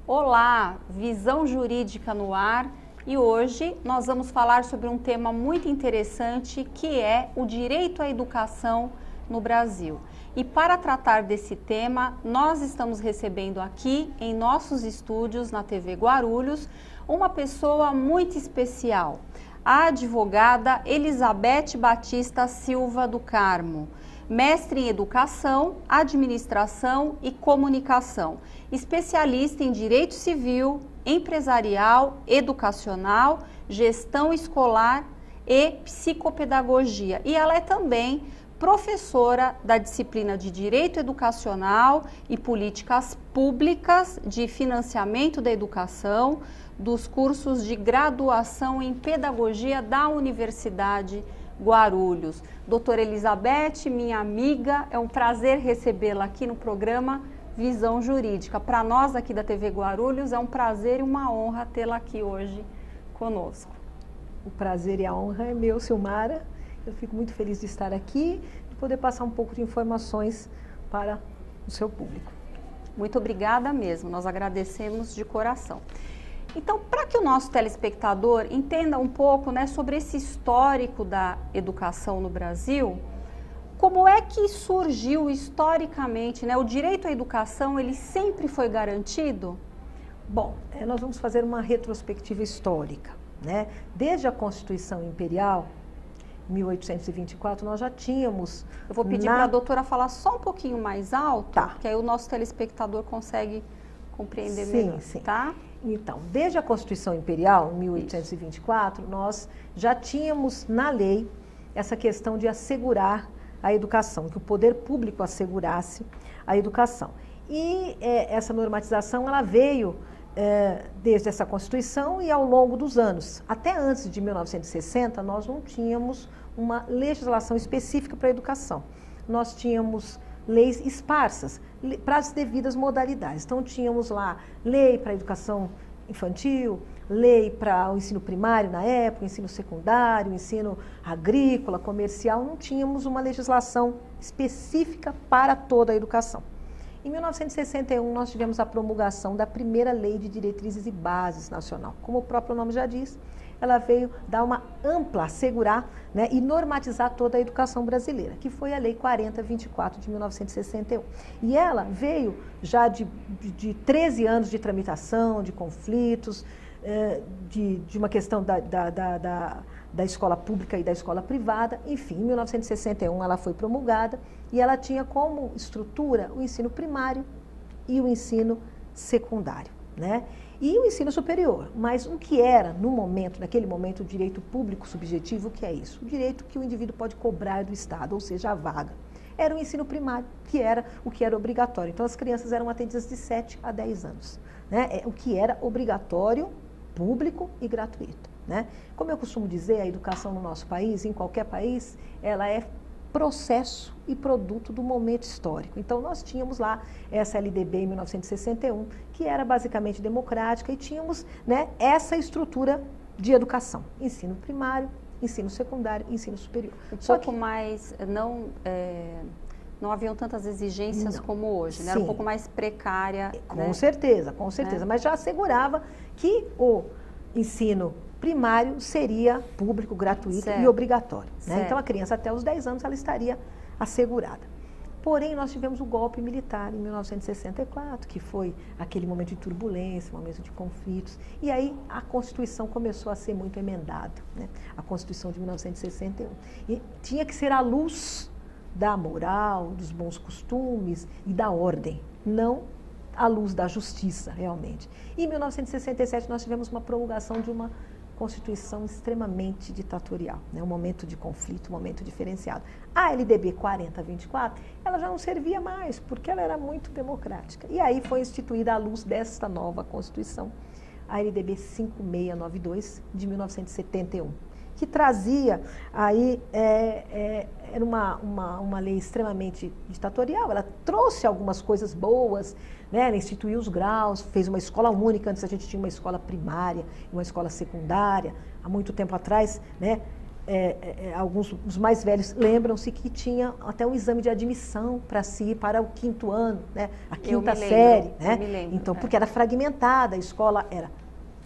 Olá, Visão Jurídica no ar, e hoje nós vamos falar sobre um tema muito interessante que é o direito à educação no Brasil. E para tratar desse tema, nós estamos recebendo aqui em nossos estúdios na TV Guarulhos uma pessoa muito especial, a advogada Elizabeth Batista Silva do Carmo, mestre em Educação, Administração e Comunicação, especialista em Direito Civil, Empresarial, Educacional, Gestão Escolar e Psicopedagogia. E ela é também professora da disciplina de Direito Educacional e Políticas Públicas de Financiamento da Educação, dos cursos de graduação em Pedagogia da Universidade Guarulhos. Doutora Elizabeth, minha amiga, é um prazer recebê-la aqui no programa Visão Jurídica. Para nós aqui da TV Guarulhos é um prazer e uma honra tê-la aqui hoje conosco. O prazer e a honra é meu, Silmara. Eu fico muito feliz de estar aqui e poder passar um pouco de informações para o seu público. Muito obrigada mesmo, nós agradecemos de coração. Então, para que o nosso telespectador entenda um pouco, né, sobre esse histórico da educação no Brasil, como é que surgiu historicamente, né? O direito à educação, ele sempre foi garantido? Bom, nós vamos fazer uma retrospectiva histórica, né? Desde a Constituição Imperial, 1824, nós já tínhamos... Eu vou pedir para a doutora falar só um pouquinho mais alto, tá, que aí o nosso telespectador consegue compreender melhor, sim. Tá? Então, desde a Constituição Imperial, em 1824, nós já tínhamos na lei essa questão de assegurar a educação, que o poder público assegurasse a educação. E essa normatização, ela veio desde essa Constituição e ao longo dos anos. Até antes de 1960, nós não tínhamos uma legislação específica para a educação. Nós tínhamos leis esparsas, para as devidas modalidades. Então, tínhamos lá lei para a educação infantil, lei para o ensino primário na época, ensino secundário, ensino agrícola, comercial. Não tínhamos uma legislação específica para toda a educação. Em 1961, nós tivemos a promulgação da primeira Lei de Diretrizes e Bases Nacional. Como o próprio nome já diz, ela veio dar uma ampla, assegurar, né, e normatizar toda a educação brasileira, que foi a Lei 4024 de 1961. E ela veio já de 13 anos de tramitação, de conflitos, de uma questão da escola pública e da escola privada. Enfim, em 1961 ela foi promulgada e ela tinha como estrutura o ensino primário e o ensino secundário, né? E o ensino superior. Mas o que era, naquele momento, o direito público subjetivo, o que é isso? O direito que o indivíduo pode cobrar do Estado, ou seja, a vaga. Era o ensino primário, que era o que era obrigatório. Então, as crianças eram atendidas de 7 a 10 anos, né? O que era obrigatório, público e gratuito, né? Como eu costumo dizer, a educação no nosso país, em qualquer país, ela é processo e produto do momento histórico. Então, nós tínhamos lá essa LDB em 1961, que era basicamente democrática, e tínhamos, né, essa estrutura de educação, ensino primário, ensino secundário, ensino superior. Só que mais, não haviam tantas exigências como hoje, né? Era um pouco mais precária. Com certeza, com certeza, mas já assegurava que o ensino primário seria público, gratuito e obrigatório, né? Então, a criança até os 10 anos ela estaria assegurada. Porém, nós tivemos o golpe militar em 1964, que foi aquele momento de turbulência, momento de conflitos, e aí a Constituição começou a ser muito emendada, né? A Constituição de 1961. E tinha que ser à luz da moral, dos bons costumes e da ordem, não à luz da justiça, realmente. E em 1967 nós tivemos uma promulgação de uma Constituição extremamente ditatorial, né? Um momento de conflito, um momento diferenciado. A LDB 4024, ela já não servia mais, porque ela era muito democrática. E aí foi instituída à luz desta nova Constituição, a LDB 5692 de 1971, que trazia aí, era uma lei extremamente ditatorial. Ela trouxe algumas coisas boas, né? Ela instituiu os graus, fez uma escola única. Antes a gente tinha uma escola primária e uma escola secundária, há muito tempo atrás, né? alguns os mais velhos lembram-se que tinha até um exame de admissão para si para o 5º ano, né? A 5ª série, né? Eu me lembro, então, porque era fragmentada, a escola era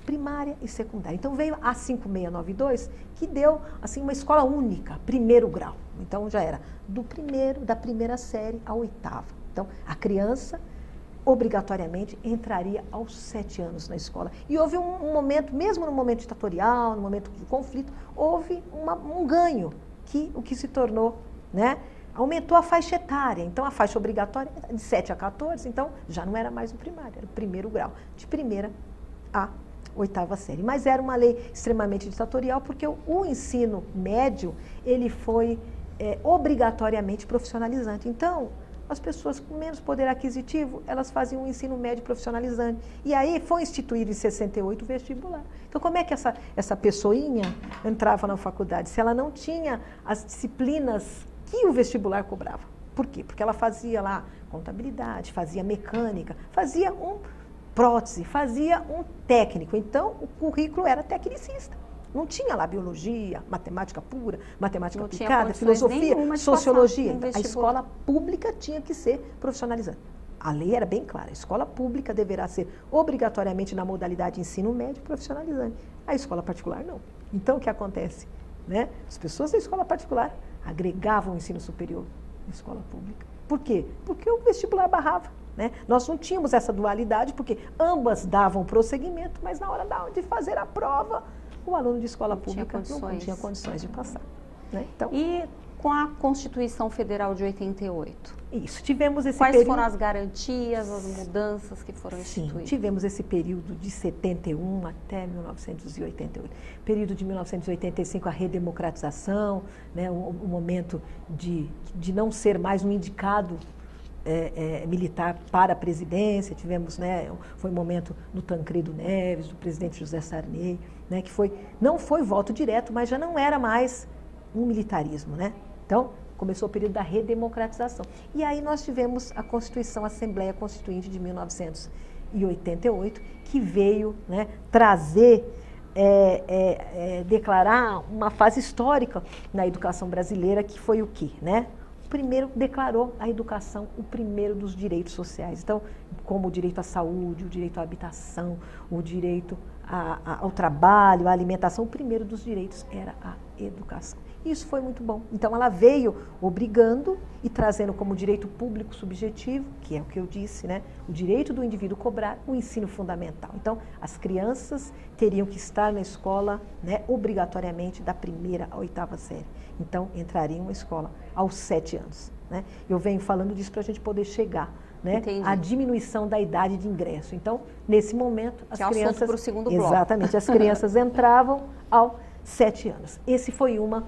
primária e secundária. Então veio a 5692, que deu assim uma escola única, 1º grau. Então já era da primeira série à 8ª. Então a criança obrigatoriamente entraria aos 7 anos na escola. E houve um momento, mesmo no momento ditatorial, no momento de conflito, houve um ganho, o que se tornou, né? Aumentou a faixa etária. Então a faixa obrigatória de 7 a 14, então já não era mais o primário, era o 1º grau, de 1ª a 8ª série. Mas era uma lei extremamente ditatorial, porque o ensino médio, ele foi obrigatoriamente profissionalizante. Então, as pessoas com menos poder aquisitivo, elas faziam um ensino médio profissionalizante. E aí foi instituído em 68 o vestibular. Então, como é que essa pessoinha entrava na faculdade? Se ela não tinha as disciplinas que o vestibular cobrava. Por quê? Porque ela fazia lá contabilidade, fazia mecânica, fazia prótese, fazia um técnico. Então, o currículo era tecnicista. Não tinha lá biologia, matemática pura, matemática aplicada, filosofia, sociologia. A escola pública tinha que ser profissionalizante. A lei era bem clara, a escola pública deverá ser obrigatoriamente na modalidade ensino médio profissionalizante. A escola particular não. Então o que acontece? Né? As pessoas da escola particular agregavam o ensino superior na escola pública. Por quê? Porque o vestibular barrava. Né? Nós não tínhamos essa dualidade, porque ambas davam prosseguimento, mas na hora de fazer a prova, o aluno de escola pública não tinha condições de passar. Né? Então, e com a Constituição Federal de 88? Isso, tivemos esse período... Quais foram as garantias, as mudanças que foram instituídas? Sim, tivemos esse período de 71 até 1988. Período de 1985, a redemocratização, né? o momento de não ser mais um indicado militar para a presidência. Tivemos, né, foi um momento do Tancredo Neves, do presidente José Sarney, né, que não foi voto direto, mas já não era mais um militarismo, né? Então, começou o período da redemocratização. E aí nós tivemos a Constituição, a Assembleia Constituinte de 1988, que veio, né, trazer, declarar uma fase histórica na educação brasileira, que foi o quê, né? Primeiro declarou a educação o primeiro dos direitos sociais. Então, como o direito à saúde, o direito à habitação, o direito ao trabalho, à alimentação, o primeiro dos direitos era a educação. Isso foi muito bom. Então, ela veio obrigando e trazendo como direito público subjetivo, que é o que eu disse, né? O direito do indivíduo cobrar o ensino fundamental. Então, as crianças teriam que estar na escola, né, obrigatoriamente da 1ª à 8ª série. Então, entrariam na escola aos 7 anos. Né? Eu venho falando disso para a gente poder chegar, né, à diminuição da idade de ingresso. Então, nesse momento, as crianças... para o segundo bloco. Exatamente, as crianças entravam aos 7 anos. Esse foi uma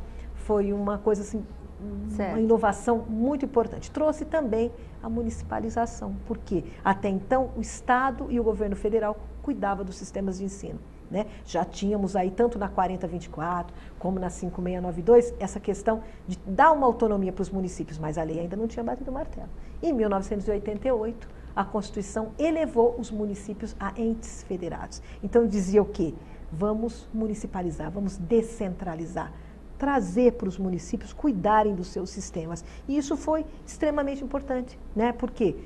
coisa assim, uma inovação muito importante. Trouxe também a municipalização, porque até então o Estado e o governo federal cuidavam dos sistemas de ensino. Né? Já tínhamos aí, tanto na 4024 como na 5692, essa questão de dar uma autonomia para os municípios, mas a lei ainda não tinha batido o martelo. Em 1988, a Constituição elevou os municípios a entes federados. Então dizia o quê? Vamos municipalizar, vamos descentralizar, trazer para os municípios cuidarem dos seus sistemas. E isso foi extremamente importante, né? Porque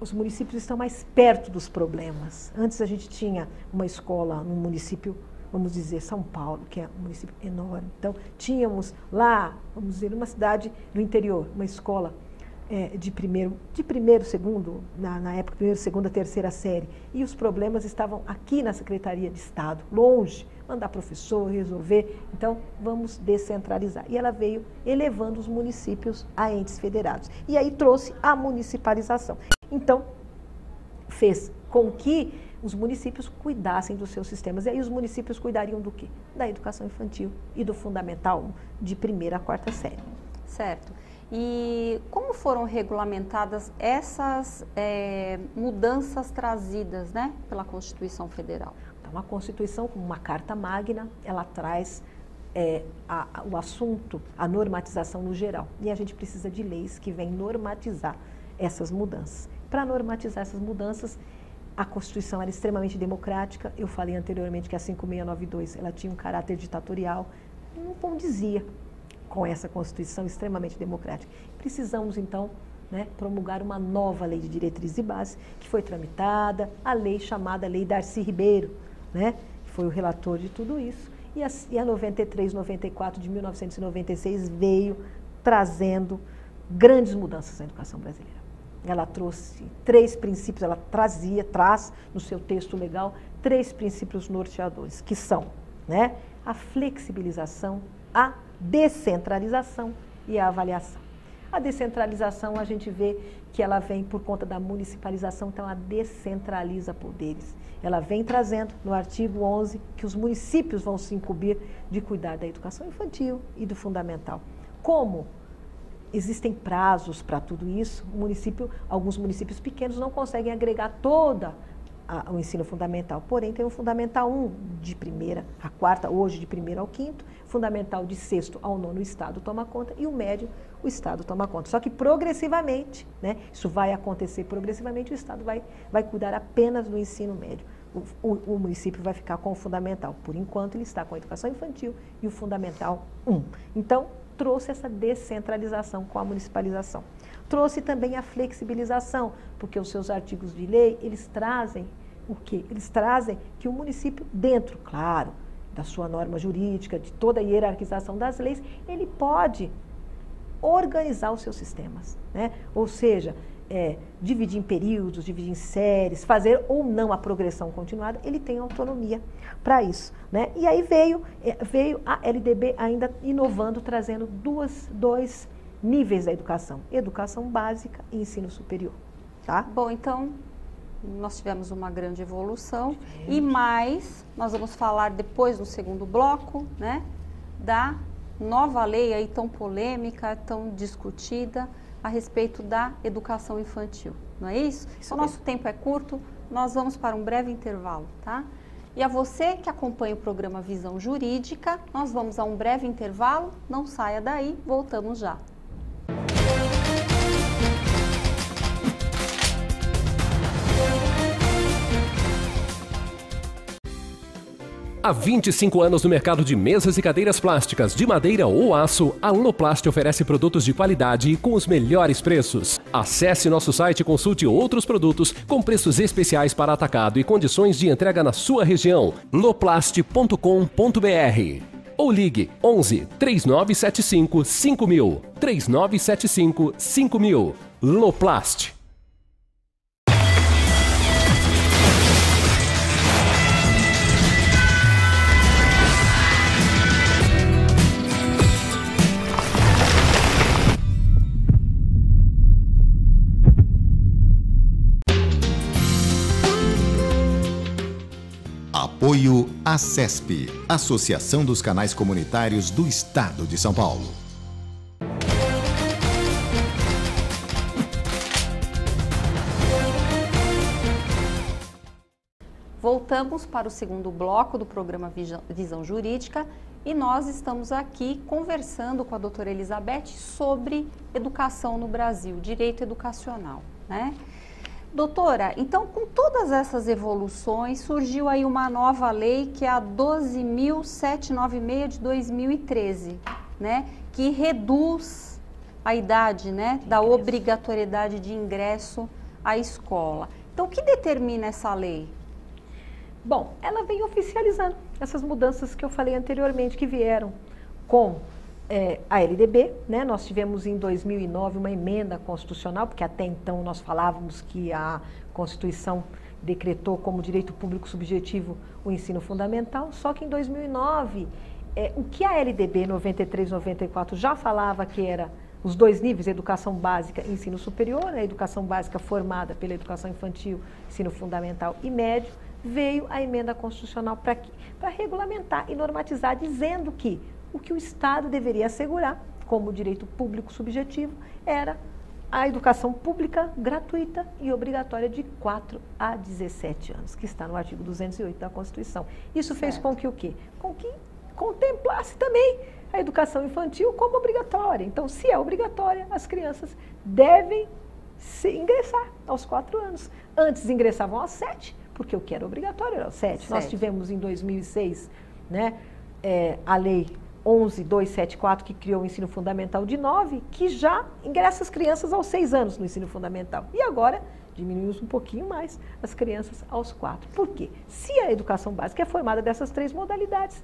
os municípios estão mais perto dos problemas. Antes a gente tinha uma escola no município, vamos dizer, São Paulo, que é um município enorme. Então, tínhamos lá, vamos dizer, uma cidade do interior, uma escola de primeiro, segundo, na época, primeiro, segunda, terceira série. E os problemas estavam aqui na Secretaria de Estado, longe, mandar professor, resolver. Então, vamos descentralizar. E ela veio elevando os municípios a entes federados. E aí trouxe a municipalização. Então, fez com que os municípios cuidassem dos seus sistemas. E aí os municípios cuidariam do quê? Da educação infantil e do fundamental, de 1ª a 4ª série. Certo. E como foram regulamentadas essas mudanças trazidas, né, pela Constituição Federal? Então, a Constituição, como uma carta magna, ela traz o assunto, a normatização no geral. E a gente precisa de leis que vêm normatizar essas mudanças. Para normatizar essas mudanças, a Constituição era extremamente democrática. Eu falei anteriormente que a 5692 ela tinha um caráter ditatorial. não condizia com essa Constituição extremamente democrática. Precisamos, então, né, promulgar uma nova lei de diretrizes e bases, que foi tramitada, a lei chamada Lei Darcy Ribeiro, né, que foi o relator de tudo isso, e a 93, 94 de 1996 veio trazendo grandes mudanças na educação brasileira. Ela trouxe 3 princípios, ela traz no seu texto legal 3 princípios norteadores, que são, né, a flexibilização, a descentralização e a avaliação. A descentralização, a gente vê que ela vem por conta da municipalização, então ela descentraliza poderes. Ela vem trazendo, no artigo 11, que os municípios vão se incumbir de cuidar da educação infantil e do fundamental. Como existem prazos para tudo isso, alguns municípios pequenos não conseguem agregar toda o ensino fundamental, porém tem o Fundamental 1 de 1ª a 4ª, hoje de 1º ao 5º, Fundamental de 6º ao 9º o Estado toma conta e o médio o Estado toma conta. Só que progressivamente, né, isso vai acontecer progressivamente, o Estado vai cuidar apenas do ensino médio. O município vai ficar com o Fundamental. Por enquanto ele está com a educação infantil e o Fundamental 1. Então, trouxe essa descentralização com a municipalização. Trouxe também a flexibilização, porque os seus artigos de lei, eles trazem o quê? Eles trazem que o município, dentro, claro, da sua norma jurídica, de toda a hierarquização das leis, ele pode organizar os seus sistemas, né? Ou seja, dividir em períodos, dividir em séries, fazer ou não a progressão continuada, ele tem autonomia para isso, né? E aí veio a LDB ainda inovando, trazendo dois níveis da educação básica e ensino superior, tá? Bom, então, nós tivemos uma grande evolução e mais, nós vamos falar depois no segundo bloco, né, da nova lei aí tão polêmica, tão discutida a respeito da educação infantil, não é isso? O nosso tempo é curto, nós vamos para um breve intervalo, tá? E a você que acompanha o programa Visão Jurídica, nós vamos a um breve intervalo, não saia daí, voltamos já. Há 25 anos no mercado de mesas e cadeiras plásticas de madeira ou aço, a Loplast oferece produtos de qualidade e com os melhores preços. Acesse nosso site e consulte outros produtos com preços especiais para atacado e condições de entrega na sua região. loplast.com.br ou ligue 11 3975 5000 3975 5000. Loplast. Apoio ACESP, Associação dos Canais Comunitários do Estado de São Paulo. Voltamos para o segundo bloco do programa Visão Jurídica e nós estamos aqui conversando com a doutora Elizabeth sobre educação no Brasil, direito educacional, né? Doutora, então com todas essas evoluções surgiu aí uma nova lei que é a 12.796 de 2013, né? Que reduz a idade, né, da obrigatoriedade de ingresso à escola. Então o que determina essa lei? Bom, ela vem oficializando essas mudanças que eu falei anteriormente, que vieram com a LDB, né? Nós tivemos em 2009 uma emenda constitucional, porque até então nós falávamos que a Constituição decretou como direito público subjetivo o ensino fundamental, só que em 2009, o que a LDB 93, 94 já falava que era os 2 níveis, educação básica e ensino superior, a educação básica formada pela educação infantil, ensino fundamental e médio, veio a emenda constitucional para regulamentar e normatizar, dizendo que o que o Estado deveria assegurar como direito público subjetivo era a educação pública gratuita e obrigatória de 4 a 17 anos, que está no artigo 208 da Constituição. Isso fez com que o quê? Com que contemplasse também a educação infantil como obrigatória. Então, se é obrigatória, as crianças devem ingressar aos 4 anos. Antes ingressavam aos 7, porque o que era obrigatório era aos 7. Nós tivemos em 2006, né, a lei 11274, que criou o ensino fundamental de 9, que já ingressa as crianças aos 6 anos no ensino fundamental. E agora diminuímos um pouquinho mais as crianças aos 4. Por quê? Se a educação básica é formada dessas 3 modalidades,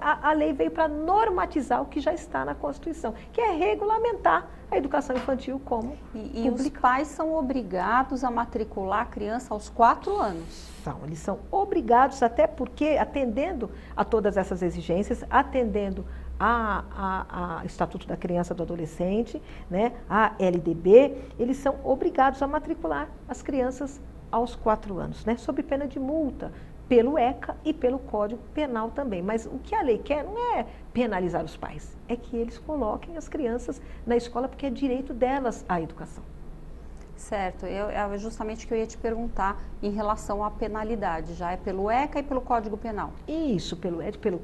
a lei veio para normatizar o que já está na Constituição, que é regulamentar a educação infantil como E os pais são obrigados a matricular a criança aos 4 anos? Eles são obrigados, até porque, atendendo a todas essas exigências, atendendo a Estatuto da Criança e do Adolescente, né, a LDB, eles são obrigados a matricular as crianças aos 4 anos, né, sob pena de multa, pelo ECA e pelo Código Penal também. Mas o que a lei quer não é penalizar os pais, é que eles coloquem as crianças na escola, porque é direito delas à educação. Certo, é justamente o que eu ia te perguntar em relação à penalidade, já é pelo ECA e pelo Código Penal? Isso, pelo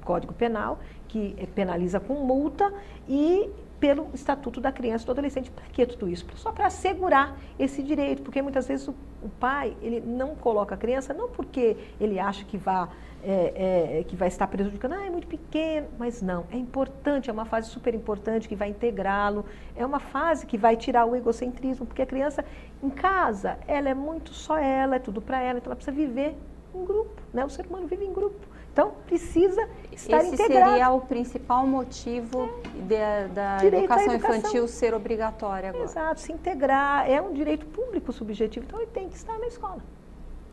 Código Penal, que penaliza com multa, e pelo Estatuto da Criança e do Adolescente. Para que tudo isso? Só para assegurar esse direito, porque muitas vezes o pai ele não coloca a criança, não porque ele acha que vai estar prejudicando, é muito pequeno, mas não, é importante, é uma fase super importante que vai integrá-lo, é uma fase que vai tirar o egocentrismo, porque a criança em casa, ela é muito só ela, é tudo para ela, então ela precisa viver em grupo, né? O ser humano vive em grupo. Então, precisa estar integrado. Esse seria o principal motivo da educação infantil ser obrigatória agora. Exato, se integrar, é um direito público subjetivo, então ele tem que estar na escola.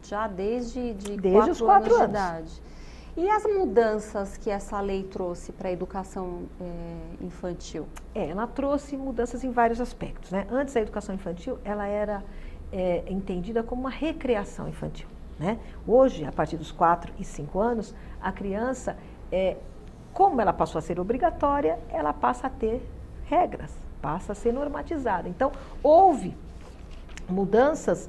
Já desde os 4 anos de idade. E as mudanças que essa lei trouxe para a educação infantil? Ela trouxe mudanças em vários aspectos, né? Antes, a educação infantil, ela era entendida como uma recreação infantil. Né? Hoje, a partir dos 4 e 5 anos, a criança, como ela passou a ser obrigatória, ela passa a ter regras, passa a ser normatizada. Então, houve mudanças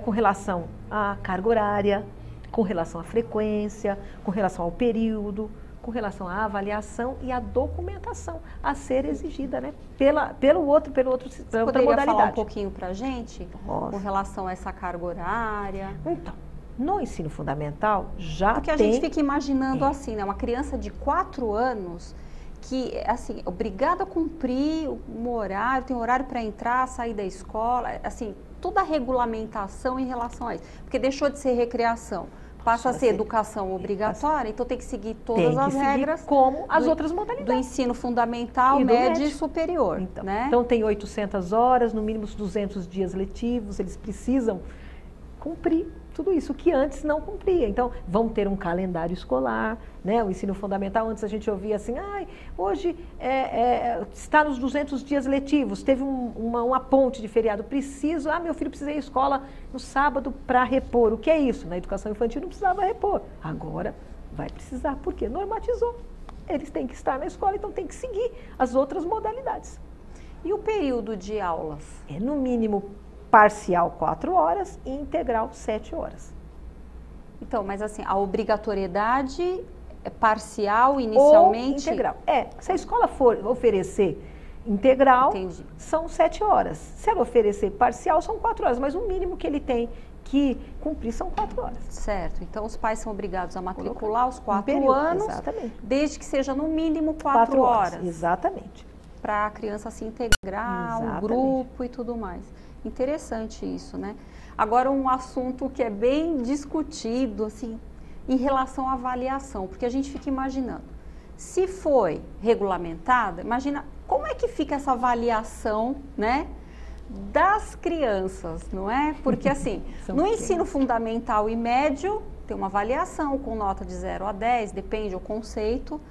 com relação à carga horária, com relação à frequência, com relação ao período, com relação à avaliação e à documentação a ser exigida, né? pela outra modalidade. Poderia falar um pouquinho para a gente com relação a essa carga horária? Então, no ensino fundamental já Porque a gente fica imaginando assim, né? Uma criança de 4 anos que, assim, obrigada a cumprir um horário, tem horário para entrar, sair da escola, assim, toda a regulamentação em relação a isso. Porque deixou de ser recreação. Passa a ser educação obrigatória, então tem que seguir todas as regras como as outras modalidades. Do ensino fundamental, médio e superior. Então, né? Então tem 800 horas, no mínimo 200 dias letivos, eles precisam cumprir tudo isso, que antes não cumpria. Então, vão ter um calendário escolar, né? O ensino fundamental, antes a gente ouvia assim, hoje está nos 200 dias letivos, teve uma ponte de feriado, meu filho precisa ir à escola no sábado para repor. O que é isso? Na educação infantil não precisava repor, agora vai precisar, porque normatizou. Eles têm que estar na escola, então tem que seguir as outras modalidades. E o período de aulas? No mínimo parcial 4 horas e integral 7 horas. Então, mas assim, a obrigatoriedade é parcial inicialmente? Ou integral. Se a escola for oferecer integral, Entendi. São 7 horas. Se ela oferecer parcial, são 4 horas, mas o mínimo que ele tem que cumprir são 4 horas. Certo. Então, os pais são obrigados a matricular aos 4 anos, exatamente. Desde que seja no mínimo 4 horas. Exatamente. Para a criança se integrar, o grupo e tudo mais. Interessante isso, né? Agora, um assunto que é bem discutido, assim, em relação à avaliação, porque a gente fica imaginando, se foi regulamentada, imagina como é que fica essa avaliação, né, das crianças, não é? Porque, assim, no ensino fundamental e médio, tem uma avaliação com nota de 0 a 10, depende do conceito,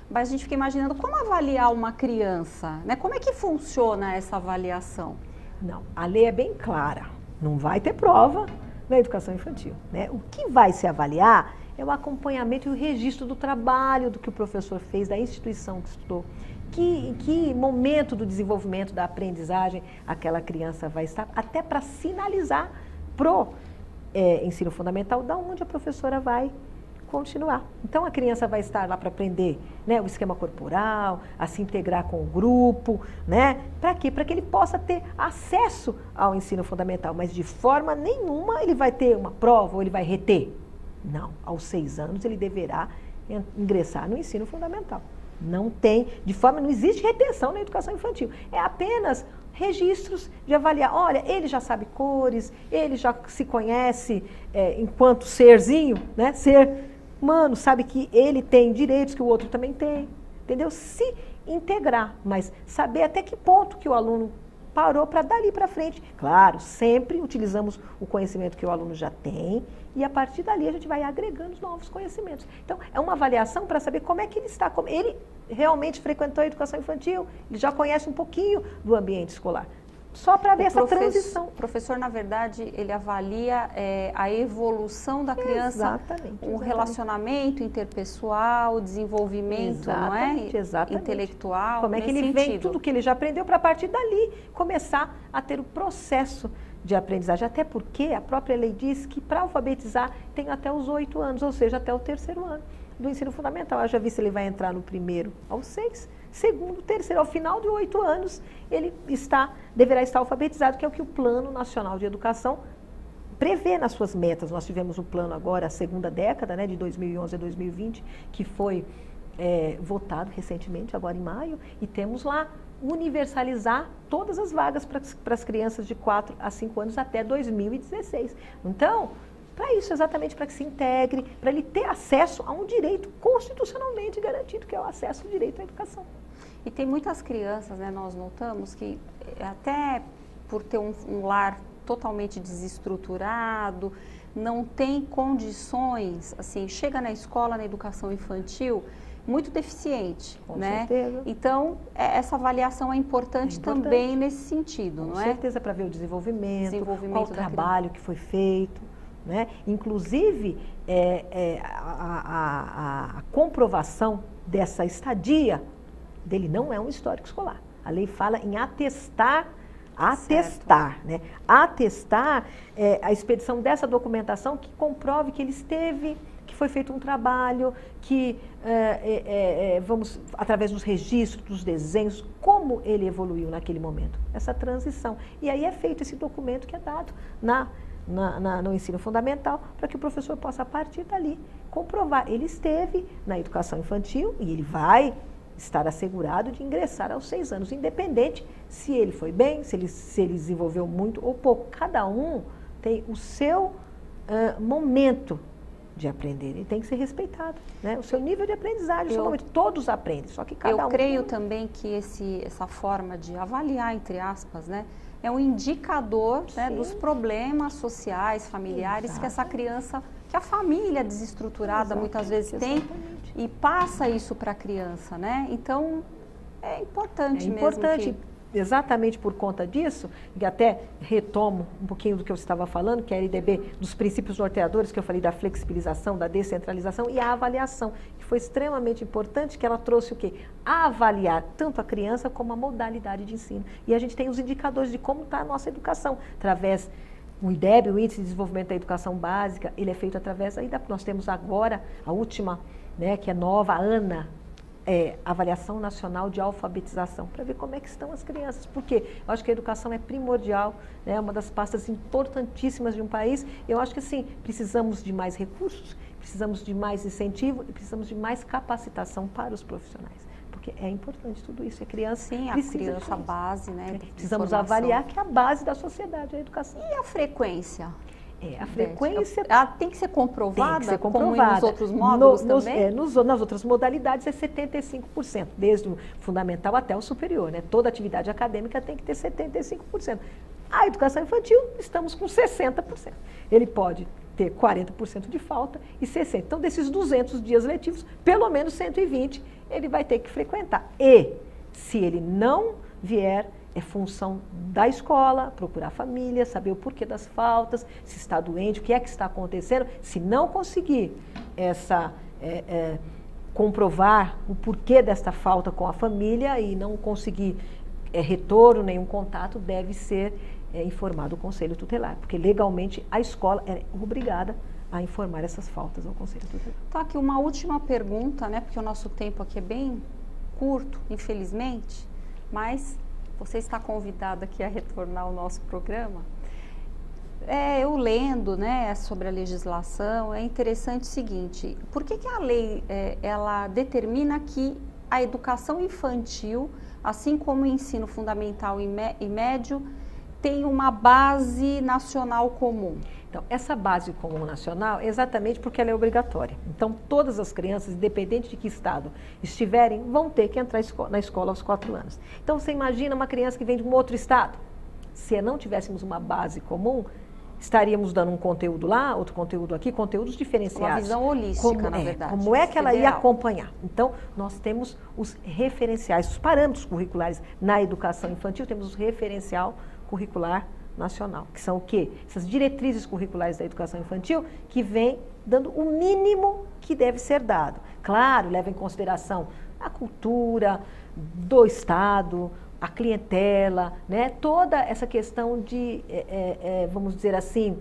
mas a gente fica imaginando como avaliar uma criança, né? Como é que funciona essa avaliação? Não, a lei é bem clara, não vai ter prova na educação infantil, né? O que vai se avaliar é o acompanhamento e o registro do trabalho do que o professor fez, da instituição que estudou, em que momento do desenvolvimento da aprendizagem aquela criança vai estar, até para sinalizar pro ensino fundamental da onde a professora vai continuar. Então, a criança vai estar lá para aprender, né, o esquema corporal, a se integrar com o grupo, né? Para quê? Para que ele possa ter acesso ao ensino fundamental, mas de forma nenhuma ele vai ter uma prova ou ele vai reter. Não, aos 6 anos ele deverá ingressar no ensino fundamental. Não tem, não existe retenção na educação infantil. É apenas registros de avaliar. Olha, ele já sabe cores, ele já se conhece enquanto serzinho, né? Ser humano, sabe que ele tem direitos que o outro também tem. Entendeu? Se integrar, mas saber até que ponto que o aluno parou para dali para frente. Claro, sempre utilizamos o conhecimento que o aluno já tem e a partir dali a gente vai agregando os novos conhecimentos. Então, é uma avaliação para saber como é que ele está. Ele realmente frequentou a educação infantil, ele já conhece um pouquinho do ambiente escolar. Só para ver essa transição. O professor, na verdade, ele avalia a evolução da criança, o relacionamento interpessoal, o desenvolvimento, não é? Intelectual. Como é que ele vem tudo que ele já aprendeu para a partir dali começar a ter o processo de aprendizagem. Até porque a própria lei diz que para alfabetizar tem até os 8 anos, ou seja, até o 3º ano do ensino fundamental. Eu já vi se ele vai entrar no 1º aos 6, 2º, 3º, ao final de 8 anos, ele deverá estar alfabetizado, que é o que o Plano Nacional de Educação prevê nas suas metas. Nós tivemos um plano agora, a 2ª década, né, de 2011 a 2020, que foi votado recentemente, agora em maio, e temos lá universalizar todas as vagas para as crianças de 4 a 5 anos até 2016. Então, para isso, exatamente para que se integre, para ele ter acesso a um direito constitucionalmente garantido, que é o acesso ao direito à educação. E tem muitas crianças, né, nós notamos que até por ter um lar totalmente desestruturado, não tem condições, assim, chega na escola, na educação infantil, muito deficiente, Com né? certeza. Então, essa avaliação é importante também nesse sentido, não é? Com certeza, para ver o desenvolvimento qual o trabalho que foi feito. Né? Inclusive, a comprovação dessa estadia dele não é um histórico escolar. A lei fala em atestar, né? Atestar a expedição dessa documentação que comprove que ele esteve, que foi feito um trabalho, que vamos, através dos registros, dos desenhos, como ele evoluiu naquele momento, essa transição. E aí é feito esse documento que é dado no ensino fundamental, para que o professor possa, a partir dali, comprovar. Ele esteve na educação infantil e ele vai estar assegurado de ingressar aos 6 anos, independente se ele foi bem, se ele desenvolveu muito ou pouco. Cada um tem o seu momento de aprender e tem que ser respeitado, né? O seu nível de aprendizagem, todos aprendem, só que cada um... Eu creio também que essa forma de avaliar, entre aspas, né, é um indicador, né, dos problemas sociais, familiares que essa criança, que a família desestruturada muitas vezes tem e passa isso para a criança, né? Então, é importante mesmo exatamente por conta disso, e até retomo um pouquinho do que eu estava falando, que é a LDB, dos princípios norteadores, que eu falei da flexibilização, da descentralização e a avaliação, que foi extremamente importante, que ela trouxe o quê? A avaliar tanto a criança como a modalidade de ensino. E a gente tem os indicadores de como está a nossa educação, através o IDEB, o Índice de Desenvolvimento da Educação Básica, ele é feito através nós temos agora a última, né, que é nova, a ANA, Avaliação Nacional de Alfabetização, para ver como é que estão as crianças, porque eu acho que a educação é primordial, né, é uma das pastas importantíssimas de um país. Eu acho que sim, precisamos de mais recursos, precisamos de mais incentivo e precisamos de mais capacitação para os profissionais, porque é importante tudo isso. A criança a base, né? Precisamos avaliar que é a base da sociedade, a educação. E a frequência? A frequência... Ela tem que ser comprovada? Tem que ser comprovada. Como nos outros módulos também? Nas outras modalidades é 75%, desde o fundamental até o superior, né? Toda atividade acadêmica tem que ter 75%. A educação infantil, estamos com 60%. Ele pode ter 40% de falta e 60%. Então, desses 200 dias letivos, pelo menos 120 ele vai ter que frequentar. E, se ele não vier... É função da escola, procurar a família, saber o porquê das faltas, se está doente, o que é que está acontecendo. Se não conseguir comprovar o porquê desta falta com a família e não conseguir retorno, nenhum contato, deve ser informado o Conselho Tutelar, porque legalmente a escola é obrigada a informar essas faltas ao Conselho Tutelar. Então, aqui uma última pergunta, né, porque o nosso tempo aqui é bem curto, infelizmente, mas... Você está convidado aqui a retornar ao nosso programa. eu lendo, né, sobre a legislação, é interessante o seguinte, por que a lei, ela determina que a educação infantil, assim como o ensino fundamental e médio, tem uma base nacional comum? Então, essa base comum nacional é exatamente porque ela é obrigatória. Então, todas as crianças, independente de que estado estiverem, vão ter que entrar na escola aos 4 anos. Então, você imagina uma criança que vem de um outro estado. Se não tivéssemos uma base comum, estaríamos dando um conteúdo lá, outro conteúdo aqui, conteúdos diferenciados. Uma visão holística, na verdade. Como é que ela ia acompanhar? Então, nós temos os referenciais, os parâmetros curriculares na educação infantil, temos o referencial curricular nacional, que são o quê? Essas diretrizes curriculares da educação infantil que vem dando o mínimo que deve ser dado. Claro, leva em consideração a cultura do Estado, a clientela, né? Toda essa questão de, vamos dizer assim,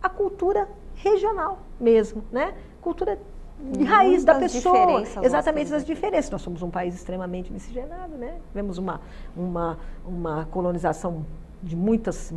a cultura regional mesmo, né? Cultura de raiz da pessoa, exatamente as diferenças. Nós somos um país extremamente miscigenado, né? Tivemos uma colonização de muitas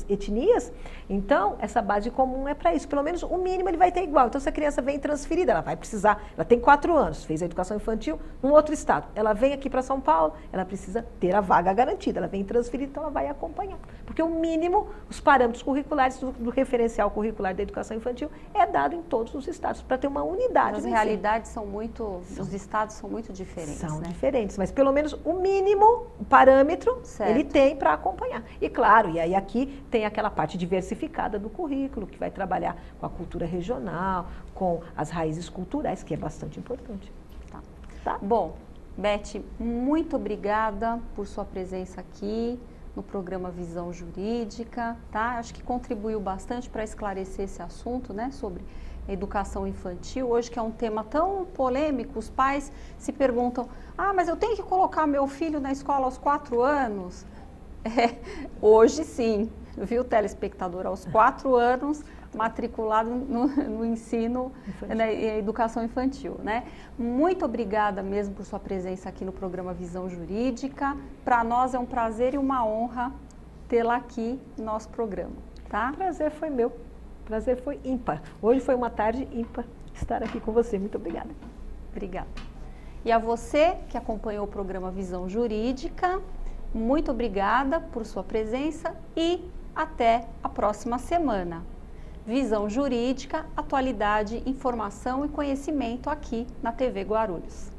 etnias, então essa base comum é para isso, pelo menos o mínimo ele vai ter igual. Então se a criança vem transferida, ela vai precisar, ela tem 4 anos, fez a educação infantil num outro estado, ela vem aqui para São Paulo, ela precisa ter a vaga garantida, ela vem transferida, então ela vai acompanhar, porque o mínimo, os parâmetros curriculares do referencial curricular da educação infantil é dado em todos os estados, para ter uma unidade. As realidades são muito, os estados são muito diferentes. São, né? diferentes, mas pelo menos o mínimo, o parâmetro, certo, ele tem para acompanhar. E claro, e aí aqui tem aquela parte diversificada do currículo, que vai trabalhar com a cultura regional, com as raízes culturais, que é bastante importante. Tá. Bom, Beth, muito obrigada por sua presença aqui no programa Visão Jurídica, tá? Acho que contribuiu bastante para esclarecer esse assunto, né, sobre educação infantil, hoje que é um tema tão polêmico, os pais se perguntam, mas eu tenho que colocar meu filho na escola aos 4 anos? Hoje sim, viu, telespectador, aos 4 anos, matriculado no ensino, né, educação infantil, né? Muito obrigada mesmo por sua presença aqui no programa Visão Jurídica. Para nós é um prazer e uma honra tê-la aqui no nosso programa, tá? O prazer foi meu, o prazer foi ímpar. Hoje foi uma tarde ímpar estar aqui com você. Muito obrigada. Obrigada. E a você que acompanhou o programa Visão Jurídica, muito obrigada por sua presença e até a próxima semana. Visão Jurídica, atualidade, informação e conhecimento aqui na TV Guarulhos.